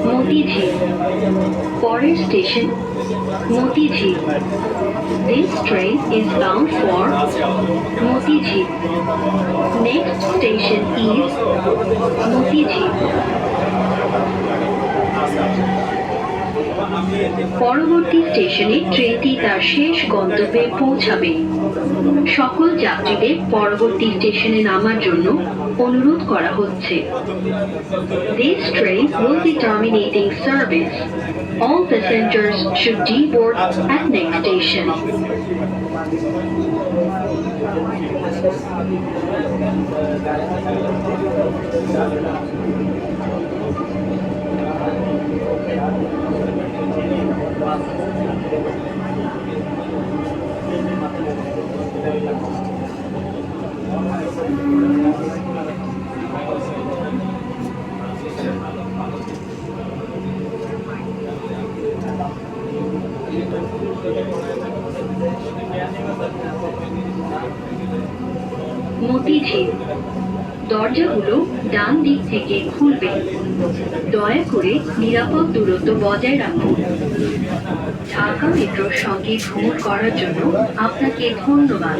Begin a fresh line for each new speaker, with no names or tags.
মতিঝিল। পরের station Motijheel. This train is bound for Motijheel. Next station is Motijheel. পরবর্তী স্টেশনে ট্রেনটি তার শেষ গন্তব্যে পৌঁছাবে। সকল যাত্রীদের পরবর্তী স্টেশনে নামার জন্য অনুরোধ করা হচ্ছে। This train will be terminating service. All passengers should deboard at next station. Motijheel. দরজাগুলো ডান দিক থেকে খুলবে। দয়া করে নিরাপদ দূরত্ব বজায় রাখুন। ঢাকা মেট্রোর সঙ্গে ভ্রমণ করার জন্য আপনাকে ধন্যবাদ।